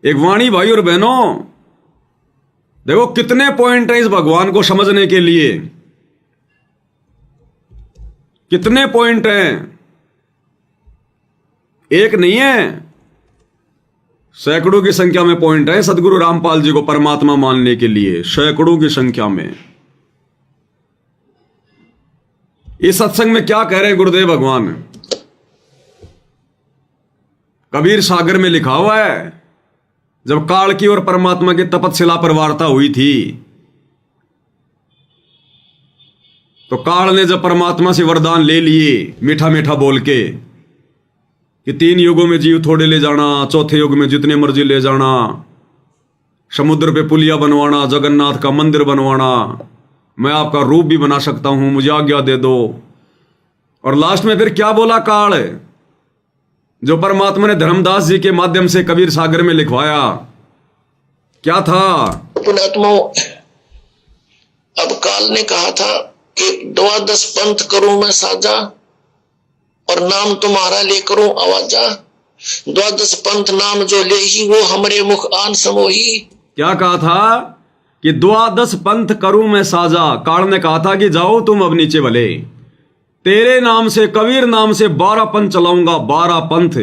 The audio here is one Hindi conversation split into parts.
एक वाणी भाई और बहनों, देखो कितने पॉइंट हैं इस भगवान को समझने के लिए, कितने पॉइंट हैं। एक नहीं है, सैकड़ों की संख्या में पॉइंट है सदगुरु रामपाल जी को परमात्मा मानने के लिए, सैकड़ों की संख्या में। इस सत्संग में क्या कह रहे हैं गुरुदेव भगवान? कबीर सागर में लिखा हुआ है, जब काल की और परमात्मा की तपतशिला पर वार्ता हुई थी, तो काल ने जब परमात्मा से वरदान ले लिए मीठा मीठा बोल के कि 3 युगों में जीव थोड़े ले जाना, चौथे युग में जितने मर्जी ले जाना, समुद्र पे पुलिया बनवाना, जगन्नाथ का मंदिर बनवाना, मैं आपका रूप भी बना सकता हूं, मुझे आज्ञा दे दो। और लास्ट में फिर क्या बोला काल, जो परमात्मा ने धर्मदास जी के माध्यम से कबीर सागर में लिखवाया, क्या था? पुणात्मा, अब काल ने कहा था कि 12 पंथ करूं मैं साजा और नाम तुम्हारा ले करूं आवाजा। 12 पंथ नाम जो ले ही वो हमरे मुख आन समोही। क्या कहा था कि 12 पंथ करूं मैं साजा। काल ने कहा था कि जाओ तुम अब नीचे भले, तेरे नाम से, कबीर नाम से 12 पंथ चलाऊंगा, 12 पंथ।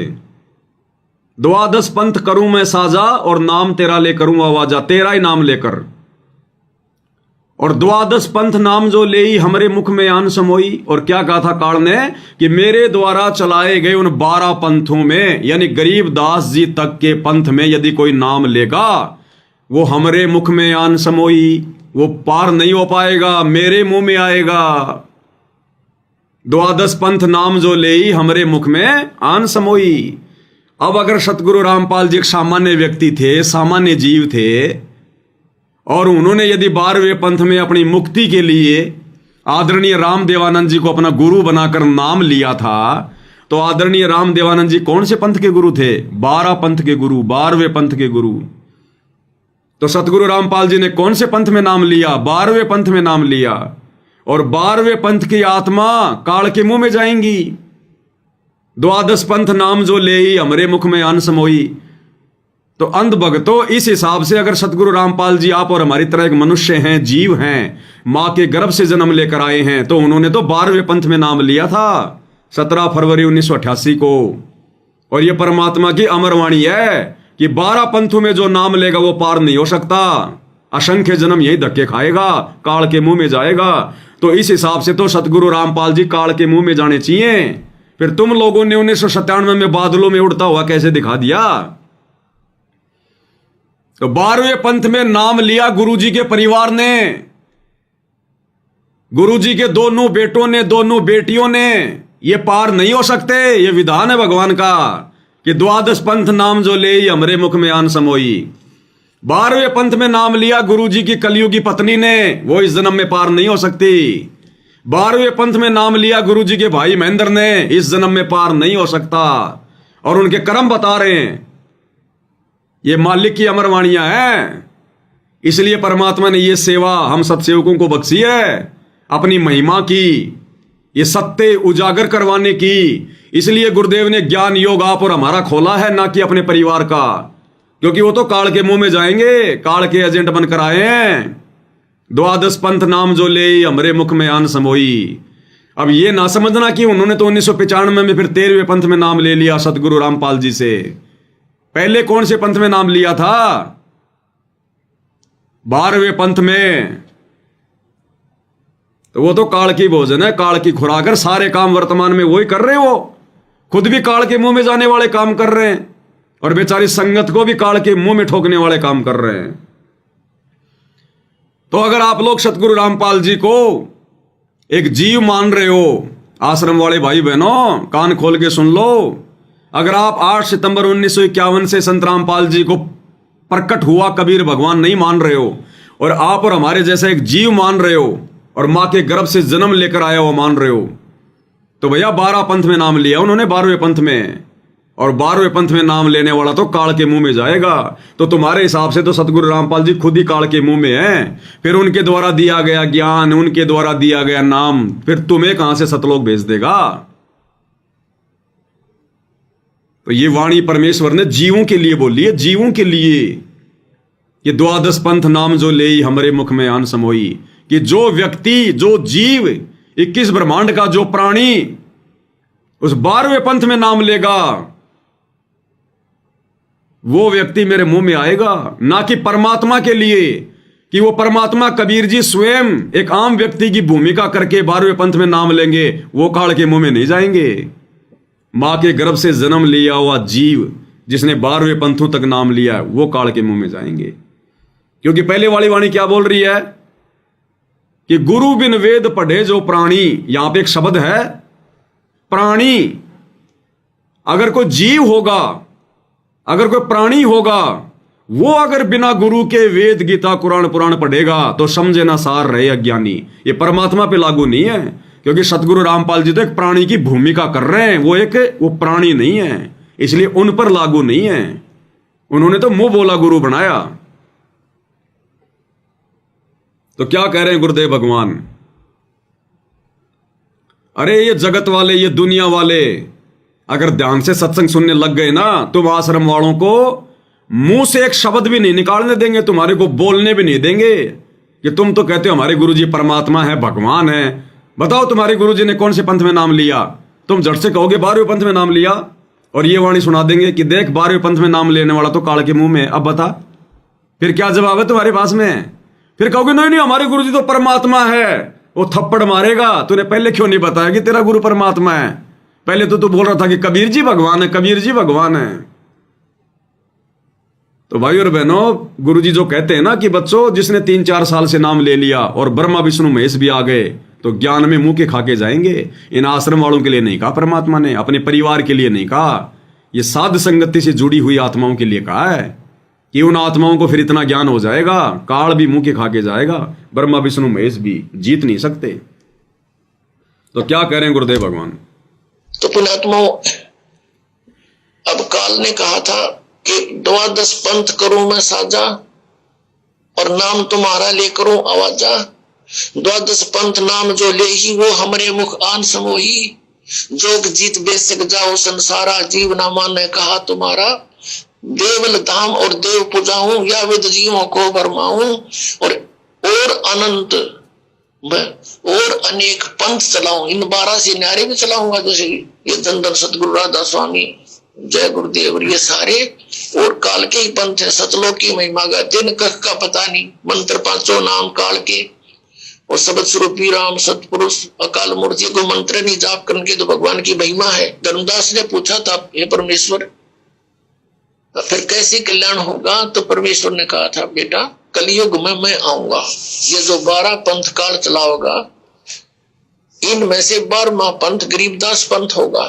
12 पंथ करूं मैं साजा और नाम तेरा ले करूं आवाजा, तेरा ही नाम लेकर। और 12 पंथ नाम जो ले ही हमरे मुख में आन समोई। और क्या कहा था काल ने कि मेरे द्वारा चलाए गए उन 12 पंथों में, यानी गरीबदास जी तक के पंथ में यदि कोई नाम लेगा, वो हमरे मुख में आन समोई, वो पार नहीं हो पाएगा, मेरे मुंह में आएगा। 12 पंथ नाम जो ले ही हमरे मुख में आन समोई। अब अगर सतगुरु रामपाल जी एक सामान्य व्यक्ति थे, सामान्य जीव थे, और उन्होंने यदि 12वें पंथ में अपनी मुक्ति के लिए आदरणीय राम देवानंद जी को अपना गुरु बनाकर नाम लिया था, तो आदरणीय राम देवानंद जी कौन से पंथ के गुरु थे? 12 पंथ के गुरु, 12वें पंथ के गुरु। तो सतगुरु रामपाल जी ने कौन से पंथ में नाम लिया? 12वें पंथ में नाम लिया। और 12वें पंथ की आत्मा काल के मुंह में जाएंगी। 12 पंथ नाम जो ले ही हमरे मुख में आन समोई। तो अंध भक्तों, इस हिसाब से अगर सतगुरु रामपाल जी आप और हमारी तरह एक मनुष्य हैं, जीव हैं, मां के गर्भ से जन्म लेकर आए हैं, तो उन्होंने तो 12वें पंथ में नाम लिया था 17 फरवरी 1988 को। और यह परमात्मा की अमरवाणी है कि 12 पंथों में जो नाम लेगा वो पार नहीं हो सकता, असंख्य जन्म यही धक्के खाएगा, काल के मुंह में जाएगा। तो इस हिसाब से तो सतगुरु रामपाल जी काल के मुंह में जाने चाहिए। फिर तुम लोगों ने 1997 में बादलों में उड़ता हुआ कैसे दिखा दिया? तो 12वें पंथ में नाम लिया गुरुजी के परिवार ने, गुरुजी के दोनों बेटों ने, दोनों बेटियों ने। ये पार नहीं हो सकते, ये विधान है भगवान का कि 12 पंथ नाम जो ले हमरे मुख में आन समोई। 12वें पंथ में नाम लिया गुरुजी की कलयुगी पत्नी ने, वो इस जन्म में पार नहीं हो सकती। 12वें पंथ में नाम लिया गुरुजी के भाई महेंद्र ने, इस जन्म में पार नहीं हो सकता। और उनके कर्म बता रहे हैं, ये मालिक की अमरवाणियां हैं। इसलिए परमात्मा ने ये सेवा हम सत्सेवकों को बख्शी है, अपनी महिमा की, ये सत्य उजागर करवाने की। इसलिए गुरुदेव ने ज्ञान योग आप और हमारा खोला है, ना कि अपने परिवार का, क्योंकि वो तो काल के मुंह में जाएंगे, काल के एजेंट बनकर आए हैं। 12 पंथ नाम जो ले हमरे मुख में आन समोई। अब ये ना समझना कि उन्होंने तो 1995 में फिर 13वें पंथ में नाम ले लिया सतगुरु रामपाल जी से। पहले कौन से पंथ में नाम लिया था? 12वें पंथ में। तो वो तो काल की भोजन है, काल की खुराक है। सारे काम वर्तमान में वही कर रहे हो, खुद भी काल के मुंह में जाने वाले काम कर रहे हैं, और बेचारी संगत को भी काल के मुंह में ठोकने वाले काम कर रहे हैं। तो अगर आप लोग सतगुरु रामपाल जी को एक जीव मान रहे हो, आश्रम वाले भाई बहनों कान खोल के सुन लो। अगर आप 8 सितंबर 1951 से संत रामपाल जी को प्रकट हुआ कबीर भगवान नहीं मान रहे हो, और आप और हमारे जैसा एक जीव मान रहे हो, और मां के गर्भ से जन्म लेकर आया हुआ मान रहे हो, तो भैया 12 पंथ में नाम लिया उन्होंने, 12वें पंथ में। और 12वें पंथ में नाम लेने वाला तो काल के मुंह में जाएगा। तो तुम्हारे हिसाब से तो सतगुरु रामपाल जी खुद ही काल के मुंह में हैं। फिर उनके द्वारा दिया गया ज्ञान, उनके द्वारा दिया गया नाम, फिर तुम्हें कहां से सतलोक भेज देगा? तो ये वाणी परमेश्वर ने जीवों के लिए बोली है, जीवों के लिए। कि द्वादश पंथ नाम जो ले हमरे मुख में आन समोई, कि जो व्यक्ति, जो जीव, 21 ब्रह्मांड का जो प्राणी उस 12वें पंथ में नाम लेगा, वो व्यक्ति मेरे मुंह में आएगा। ना कि परमात्मा के लिए, कि वो परमात्मा कबीर जी स्वयं एक आम व्यक्ति की भूमिका करके 12वें पंथ में नाम लेंगे, वो काल के मुंह में नहीं जाएंगे। मां के गर्भ से जन्म लिया हुआ जीव जिसने 12वें पंथों तक नाम लिया, वो काल के मुंह में जाएंगे। क्योंकि पहले वाली वाणी क्या बोल रही है कि गुरु बिन वेद पढ़े जो प्राणी, यहां पे एक शब्द है प्राणी। अगर कोई जीव होगा, अगर कोई प्राणी होगा, वो अगर बिना गुरु के वेद गीता कुरान पुराण पढ़ेगा तो समझे ना सार रहे अज्ञानी। ये परमात्मा पे लागू नहीं है, क्योंकि सतगुरु रामपाल जी तो एक प्राणी की भूमिका कर रहे हैं, वो प्राणी नहीं है, इसलिए उन पर लागू नहीं है। उन्होंने तो मुंह बोला गुरु बनाया। तो क्या कह रहे हैं गुरुदेव भगवान? अरे ये जगत वाले, ये दुनिया वाले अगर ध्यान से सत्संग सुनने लग गए ना, तुम आश्रम वालों को मुंह से एक शब्द भी नहीं निकालने देंगे, तुम्हारे को बोलने भी नहीं देंगे। कि तुम तो कहते हो हमारे गुरुजी परमात्मा है, भगवान है। बताओ तुम्हारे गुरुजी ने कौन से पंथ में नाम लिया? तुम झट से कहोगे 12वें पंथ में नाम लिया, और ये वाणी सुना देंगे कि देख 12वें पंथ में नाम लेने वाला तो काल के मुंह में। अब बता फिर क्या जवाब है तुम्हारे पास में? फिर कहोगे नहीं नहीं हमारे गुरुजी तो परमात्मा है। वो थप्पड़ मारेगा, तूने पहले क्यों नहीं बताया कि तेरा गुरु परमात्मा है? पहले तो तू बोल रहा था कि कबीर जी भगवान है, कबीर जी भगवान है। तो भाई और बहनों, गुरुजी जो कहते हैं ना कि बच्चों जिसने 3-4 साल से नाम ले लिया और ब्रह्मा विष्णु महेश भी आ गए तो ज्ञान में मुंह के खा के जाएंगे। इन आश्रम वालों के लिए नहीं कहा परमात्मा ने, अपने परिवार के लिए नहीं कहा, ये साध संगति से जुड़ी हुई आत्माओं के लिए कहा है कि उन आत्माओं को फिर इतना ज्ञान हो जाएगा, काल भी मुंह के खा के जाएगा, ब्रह्मा विष्णु महेश भी जीत नहीं सकते। तो क्या कह रहे हैं गुरुदेव भगवान? तो पुण्यात्माओं, अब काल ने कहा था कि 12 पंथ करूं मैं साजा और नाम तुम्हारा ले करूं आवाजा। 12 पंथ नाम जो ले ही वो हमरे मुख आन समोही, जोग जीत बेसक जाओ संसारा, जीव ना माने कहा तुम्हारा। देवल धाम और देव पूजाऊं या विद जीवों को भरमाऊं, और अनंत और अनेक पंथ चलाऊं। इन 12 से न्यारे भी चलाऊंगा, जैसे ये धन सतगुरु राधा स्वामी, जय गुरुदेव, और ये सारे और काल के ही पंथ है। सतलोक की महिमा का दिन कख का पता नहीं, मंत्र 5 नाम काल के, और शब्द स्वरूपी राम सतपुरुष अकाल मूर्ति को मंत्र नहीं जाप करके तो भगवान की महिमा है। धर्मदास ने पूछा था हे परमेश्वर फिर कैसे कल्याण होगा? तो परमेश्वर ने कहा था बेटा कलयुग में मैं आऊंगा, ये जो 12 पंथ काल चलाओगा इनमें से 12वां पंथ गरीबदास पंथ होगा।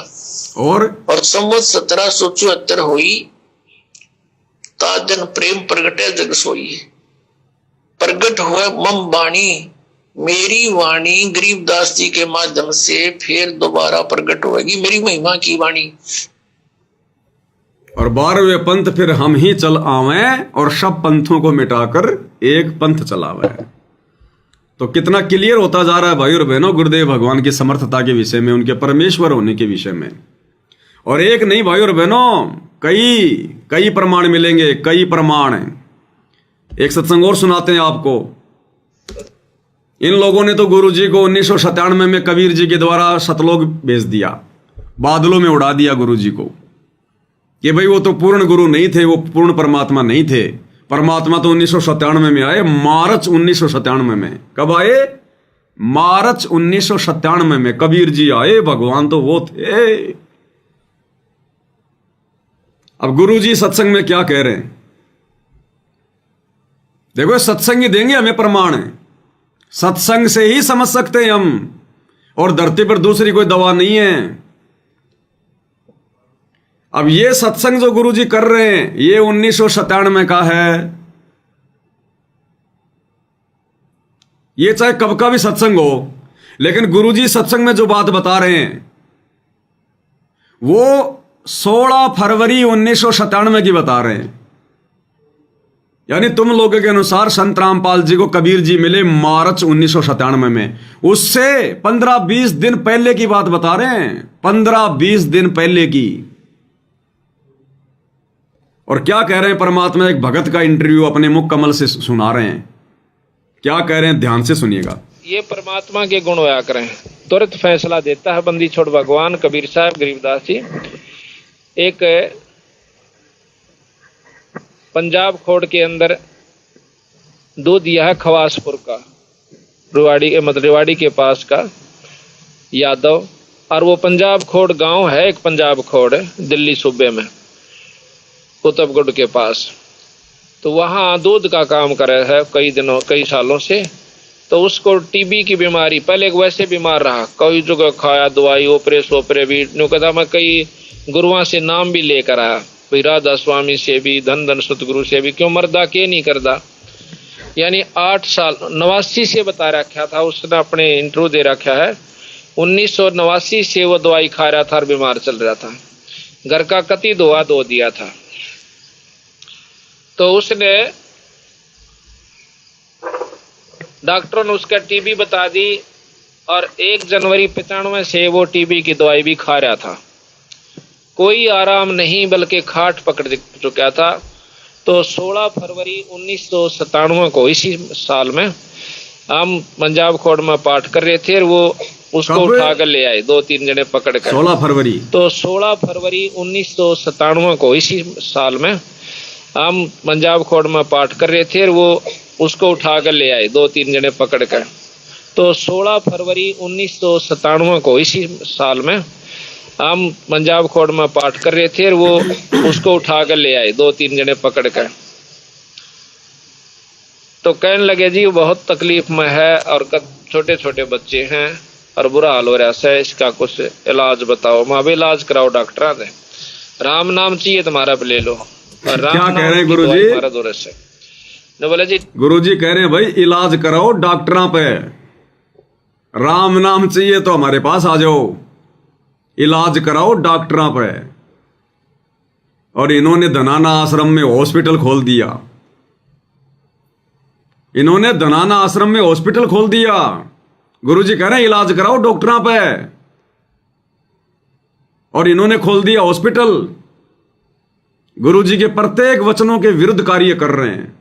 और संवत 1774 हुई ताजन प्रेम प्रगटे जग सोई, प्रगट हुआ मम वाणी मेरी वाणी गरीबदास जी के माध्यम से फिर दोबारा प्रगट होगी मेरी महिमा की वाणी। और 12वें पंथ फिर हम ही चल आवे और सब पंथों को मिटाकर एक पंथ चलावे। तो कितना क्लियर होता जा रहा है भाई और बहनों गुरुदेव भगवान की समर्थता के विषय में, उनके परमेश्वर होने के विषय में। और एक नहीं भाई और बहनों, कई प्रमाण मिलेंगे, कई प्रमाण। एक सत्संग और सुनाते हैं आपको। इन लोगों ने तो गुरु जी को 1997 में कबीर जी के द्वारा सतलोक भेज दिया, बादलों में उड़ा दिया गुरु जी को कि भाई वो तो पूर्ण गुरु नहीं थे, वो पूर्ण परमात्मा नहीं थे। परमात्मा तो 1997 में आए, मार्च 1997 में। कब आए? मार्च 1997 में कबीर जी आए, भगवान तो वो थे। अब गुरु जी सत्संग में क्या कह रहे हैं देखो, सत्संग ही देंगे हमें प्रमाण, सत्संग से ही समझ सकते हैं हम, और धरती पर दूसरी कोई दवा नहीं है। अब ये सत्संग जो गुरुजी कर रहे हैं ये 1997 का है। ये चाहे कब का भी सत्संग हो, लेकिन गुरुजी सत्संग में जो बात बता रहे हैं वो 16 फरवरी 1997 की बता रहे हैं। यानी तुम लोगों के अनुसार संत रामपाल जी को कबीर जी मिले मार्च 1997 में, उससे 15-20 दिन पहले की बात बता रहे हैं, 15-20 दिन पहले की। और क्या कह रहे हैं परमात्मा? एक भगत का इंटरव्यू अपने मुख कमल से सुना रहे हैं। क्या कह रहे हैं, ध्यान से सुनिएगा। ये परमात्मा के गुण होया करें, तुरंत फैसला देता है बंदी छोड़ भगवान कबीर साहब गरीबदास जी। एक पंजाब खोड़ के अंदर दूध दिया है खवासपुर का, रेवाड़ी के पास का यादव, और वो पंजाब खोड़ गांव है, एक पंजाब खोड़ दिल्ली सूबे में कुतुबगढ़ के पास। तो वहाँ दूध का काम कर रहा है कई सालों से। तो उसको टीबी की बीमारी, पहले वैसे बीमार रहा, कई जगह खाया दवाई, ओपरे भी कहता, मैं कई गुरुओं से नाम भी लेकर आया, भाई राधा स्वामी से भी, धन सतगुरु से भी, क्यों मरदा के नहीं करदा। यानी 8 साल 89 से बता रखा था उसने, अपने इंटरव्यू दे रखा है, 1989 से वो दवाई खा रहा था और बीमार चल रहा था। घर का कति दुआ दो दिया था। तो उसने, डॉक्टरों ने उसका टीबी बता दी और 1 जनवरी 95 से वो टीबी की दवाई भी खा रहा था। कोई आराम नहीं, बल्कि खाट पकड़ चुका था। तो 16 फरवरी 1997 को, इसी साल में, हम पंजाब खोड़ में पाठ कर रहे थे और वो उसको उठा कर ले आए, 2-3 जने पकड़ कर। 16 फरवरी तो 16 फरवरी 1997 को, इसी साल में, हम पंजाब खोड़ में पाठ कर रहे थे और वो उसको उठा कर ले आए, 2-3 जने पकड़ कर। तो 16 फरवरी 1997 को, इसी साल में, हम पंजाब खोड़ में पाठ कर रहे थे और वो उसको उठा कर ले आए, 2-3 जने पकड़ कर। तो कहने लगे जी बहुत तकलीफ में है और छोटे छोटे बच्चे हैं और बुरा हाल हो रहा है, इसका कुछ इलाज बताओ। माँ भी इलाज कराओ, डॉक्टर ने राम नाम चाहिए तुम्हारा, ले लो। और राम क्या नाम कह रहे हैं गुरुजी? हमारा दूर से ने बोला जी, गुरुजी कह रहे हैं भाई इलाज कराओ डॉक्टरों पे, राम नाम चाहिए तो हमारे पास आ जाओ, इलाज कराओ डॉक्टरों पे। और इन्होंने धनाना आश्रम में हॉस्पिटल खोल दिया, इन्होंने धनाना आश्रम में हॉस्पिटल खोल दिया। गुरुजी कह रहे हैं इलाज कराओ डॉक्टरों पे, और इन्होंने खोल दिया हॉस्पिटल। गुरुजी के प्रत्येक वचनों के विरुद्ध कार्य कर रहे हैं।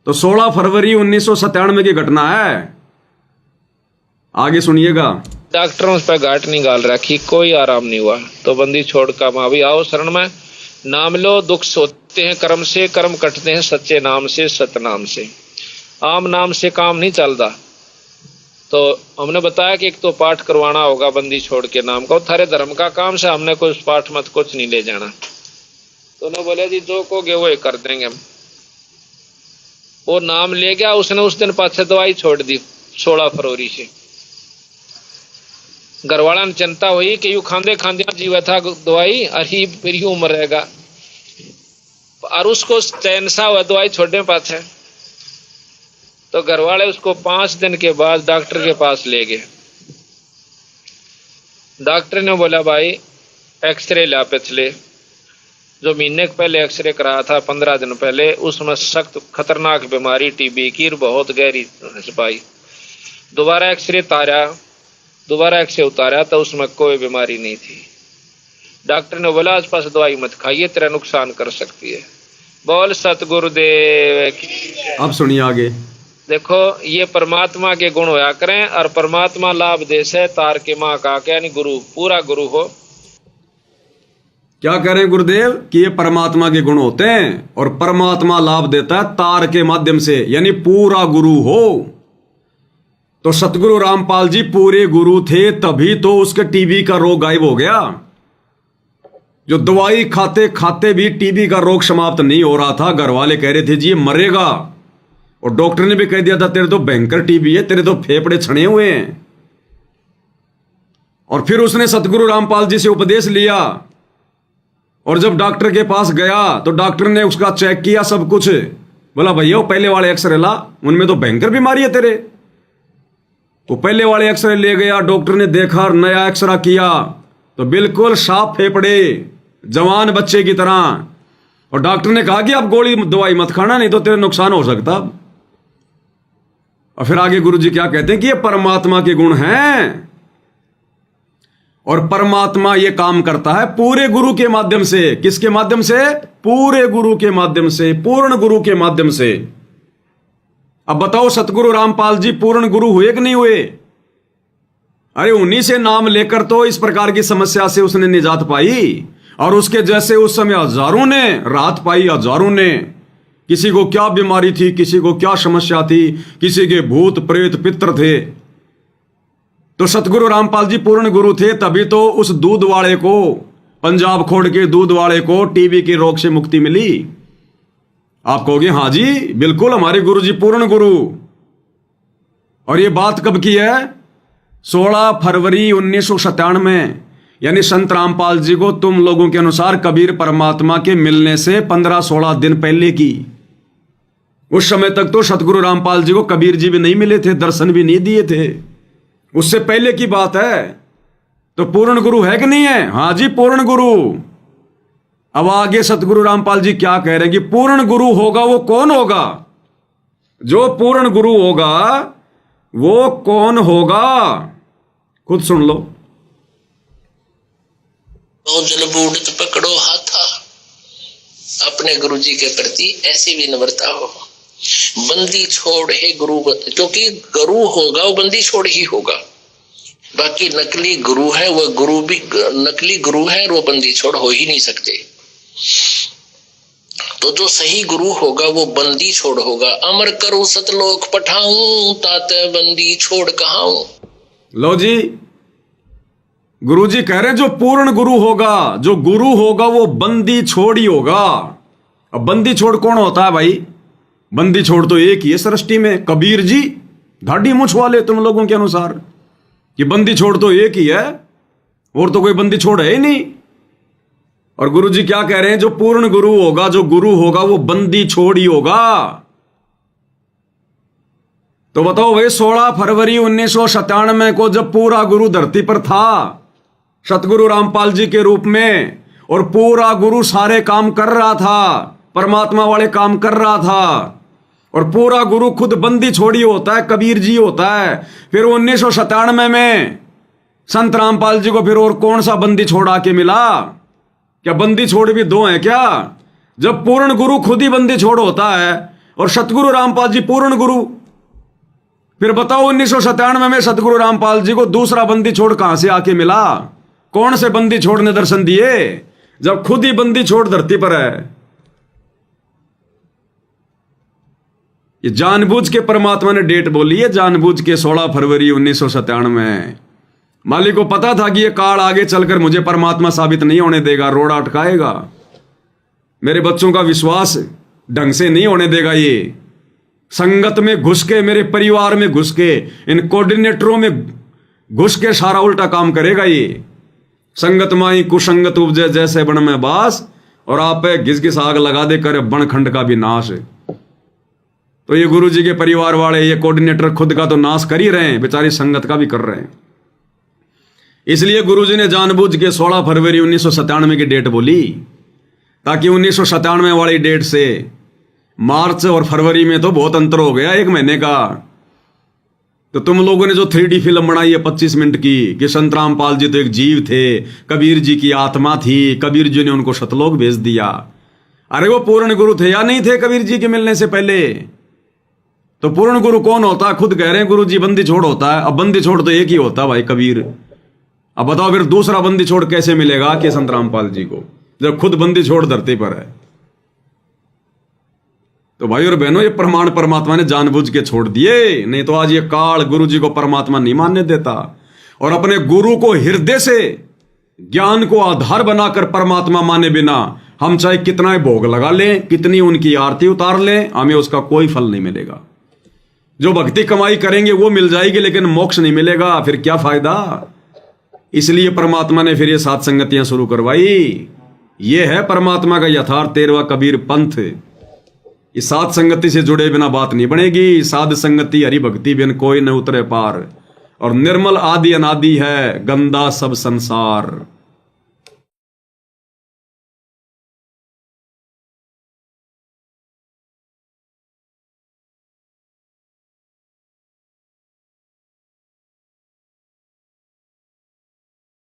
तो 16 फरवरी 1997 की घटना है, आगे सुनिएगा। डॉक्टरों पर घाट नहीं गाल रखी, कोई आराम नहीं हुआ। तो बंदी छोड़ का माँ भी आओ शरण में, नाम लो, दुख सोते हैं कर्म से, कर्म कटते हैं सच्चे नाम से, सतनाम से। आम नाम से काम नहीं चलता। तो हमने बताया कि एक तो पाठ करवाना होगा बंदी छोड़ के नाम का, थारे धर्म का काम से, हमने कोई उस पाठ मत कुछ नहीं ले जाना। तो उन्होंने बोले जी जो कहोगे वो कर देंगे हम। वो नाम ले गया, उसने उस दिन पाछे दवाई छोड़ दी 16 फरवरी से। घरवाला ने चिंता हुई कि यू खांदे खांदे जीवा था दवाई, अरे फिर यूं मरेगा, और उसको चैन सा हुआ दवाई छोड़ने पाछे। तो घरवाले उसको 5 दिन के बाद डॉक्टर के पास ले गए। डॉक्टर ने बोला भाई एक्सरे ला, पिछले जो महीने पहले एक्सरे कराया था 15 दिन पहले, उसमें सख्त खतरनाक बीमारी टीबी की बहुत गहरी पाई। दोबारा एक्सरे उतारा तो उसमें कोई बीमारी नहीं थी। डॉक्टर ने बोला आस पास दवाई मत खाइए, तेरा नुकसान कर सकती है। बोल सतगुरुदेव की। अब सुनिए आगे। देखो ये परमात्मा के गुण होया करें, और परमात्मा लाभ दे से तार के माँ का, यानी गुरु, पूरा गुरु हो। क्या कह रहे हैं गुरुदेव कि ये परमात्मा के गुण होते हैं और परमात्मा लाभ देता है तार के माध्यम से, यानी पूरा गुरु हो। तो सतगुरु रामपाल जी पूरे गुरु थे, तभी तो उसके टीबी का रोग गायब हो गया। जो दवाई खाते खाते भी टीबी का रोग समाप्त नहीं हो रहा था। घर वाले कह रहे थे जी ये मरेगा, और डॉक्टर ने भी कह दिया था तेरे तो भयंकर टीबी है, तेरे तो फेफड़े छने हुए हैं। और फिर उसने सतगुरु रामपाल जी से उपदेश लिया, और जब डॉक्टर के पास गया तो डॉक्टर ने उसका चेक किया सब कुछ, बोला भैया वो पहले वाले एक्सरे ला, उनमें तो भयंकर बीमारी है तेरे। वो पहले वाले एक्सरे ले गया, डॉक्टर ने देखा, नया एक्सरा किया तो बिल्कुल साफ फेफड़े, जवान बच्चे की तरह। और डॉक्टर ने कहा कि अब गोली दवाई मत खाना, नहीं तो तेरे नुकसान हो सकता। और फिर आगे गुरुजी क्या कहते हैं कि ये परमात्मा के गुण हैं। और परमात्मा ये काम करता है पूरे गुरु के माध्यम से। किसके माध्यम से? पूरे गुरु के माध्यम से, पूर्ण गुरु के माध्यम से। अब बताओ सतगुरु रामपाल जी पूर्ण गुरु हुए कि नहीं हुए? अरे उन्हीं से नाम लेकर तो इस प्रकार की समस्या से उसने निजात पाई, और उसके जैसे उस समय हजारों ने राहत पाई, हजारों ने। किसी को क्या बीमारी थी, किसी को क्या समस्या थी, किसी के भूत प्रेत पितर थे। तो सतगुरु रामपाल जी पूर्ण गुरु थे, तभी तो उस दूध वाले को, पंजाब खोड़ के दूध वाले को टीबी के रोग से मुक्ति मिली। आप कहोगे हाँ जी बिल्कुल हमारे गुरु जी पूर्ण गुरु। और ये बात कब की है? 16 फरवरी 1997, यानी संत रामपाल जी को तुम लोगों के अनुसार कबीर परमात्मा के मिलने से 15-16 दिन पहले की। उस समय तक तो सतगुरु रामपाल जी को कबीर जी भी नहीं मिले थे, दर्शन भी नहीं दिए थे। उससे पहले की बात है। तो पूर्ण गुरु है कि नहीं है? हाँ जी पूर्ण गुरु। अब आगे सतगुरु रामपाल जी क्या कह रहे हैं कि पूर्ण गुरु होगा वो कौन होगा? जो पूर्ण गुरु होगा वो कौन होगा? खुद सुन लो। तो जल बूढ़ पकड़ो हाथा, अपने गुरु जी के प्रति ऐसी विनम्रता हो। बंदी छोड़ है गुरु, क्योंकि गुरु होगा वो बंदी छोड़ ही होगा। बाकी नकली गुरु है, वह गुरु भी नकली गुरु है और वो बंदी छोड़ हो ही नहीं सकते। तो जो सही गुरु होगा वो बंदी छोड़ होगा। अमर करो सतलोक पठाऊं, ताते बंदी छोड़ कहाऊं। लो जी, गुरु जी कह रहे हैं जो पूर्ण गुरु होगा, जो गुरु होगा वो बंदी छोड़ ही होगा। अब बंदी छोड़ कौन होता है भाई? बंदी छोड़ तो एक ही है सृष्टि में, कबीर जी। धाड़ी मुछ वाले तुम लोगों के अनुसार कि बंदी छोड़ तो एक ही है, और तो कोई बंदी छोड़ है ही नहीं। और गुरु जी क्या कह रहे हैं? जो पूर्ण गुरु होगा, जो गुरु होगा वो बंदी छोड़ ही होगा। तो बताओ भाई 16 फरवरी 1997 को जब पूरा गुरु धरती पर था सतगुरु रामपाल जी के रूप में, और पूरा गुरु सारे काम कर रहा था, परमात्मा वाले काम कर रहा था, और पूरा गुरु खुद बंदी छोड़ी होता है, कबीर जी होता है। फिर 1997 में संत रामपाल जी को फिर और कौन सा बंदी छोड़ आके मिला? क्या बंदी छोड़ भी दो हैं क्या? जब पूर्ण गुरु खुद ही बंदी छोड़ होता है और सतगुरु रामपाल जी पूर्ण गुरु, फिर बताओ 1997 में सतगुरु रामपाल जी को दूसरा बंदी छोड़ कहां से आके मिला? कौन से बंदी छोड़ ने दर्शन दिए जब खुद ही बंदी छोड़ धरती पर है? ये जानबूझ के परमात्मा ने डेट बोली है, जानबूझ के 16 फरवरी 1997। मालिक को पता था कि ये काल आगे चलकर मुझे परमात्मा साबित नहीं होने देगा, रोड़ा अटकाएगा, मेरे बच्चों का विश्वास ढंग से नहीं होने देगा। ये संगत में घुस के, मेरे परिवार में घुस के, इन कोऑर्डिनेटरों में घुस के सारा उल्टा काम करेगा। ये संगत माई कुसंगत उपजे जैसे बन में बास, और आप घिस घिस आग लगा दे कर बन खंड का भी नाश। तो ये गुरु जी के परिवार वाले, ये कोऑर्डिनेटर खुद का तो नाश कर ही रहे हैं, बेचारी संगत का भी कर रहे हैं। इसलिए गुरु जी ने जानबूझ के 16 फरवरी 1997 की डेट बोली, ताकि 1997 वाली डेट से मार्च और फरवरी में तो बहुत अंतर हो गया, 1 महीने का। तो तुम लोगों ने जो 3D फिल्म बनाई है 25 मिनट की कि संत रामपाल जी तो एक जीव थे, कबीर जी की आत्मा थी, कबीर जी ने उनको सतलोक भेज दिया। अरे वो पूर्ण गुरु थे या नहीं थे कबीर जी के मिलने से पहले? तो पूर्ण गुरु कौन होता है? खुद कह रहे हैं गुरु जी बंदी छोड़ होता है। अब बंदी छोड़ तो एक ही होता है भाई, कबीर। अब बताओ फिर दूसरा बंदी छोड़ कैसे मिलेगा कि संत रामपाल जी को, जब खुद बंदी छोड़ धरती पर है? तो भाई और बहनों, ये प्रमाण परमात्मा ने जानबूझ के छोड़ दिए, नहीं तो आज ये काल गुरु जी को परमात्मा नहीं मानने देता। और अपने गुरु को हृदय से ज्ञान को आधार बनाकर परमात्मा माने बिना हम चाहे कितना भोग लगा लें, कितनी उनकी आरती उतार लें, हमें उसका कोई फल नहीं मिलेगा। जो भक्ति कमाई करेंगे वो मिल जाएगी, लेकिन मोक्ष नहीं मिलेगा, फिर क्या फायदा? इसलिए परमात्मा ने फिर ये 7 संगतियां शुरू करवाई। ये है परमात्मा का यथार्थ 13वां कबीर पंथ। इस 7 संगति से जुड़े बिना बात नहीं बनेगी। साध संगति हरि भक्ति बिन कोई न उतरे पार, और निर्मल आदि अनादि है गंदा सब संसार।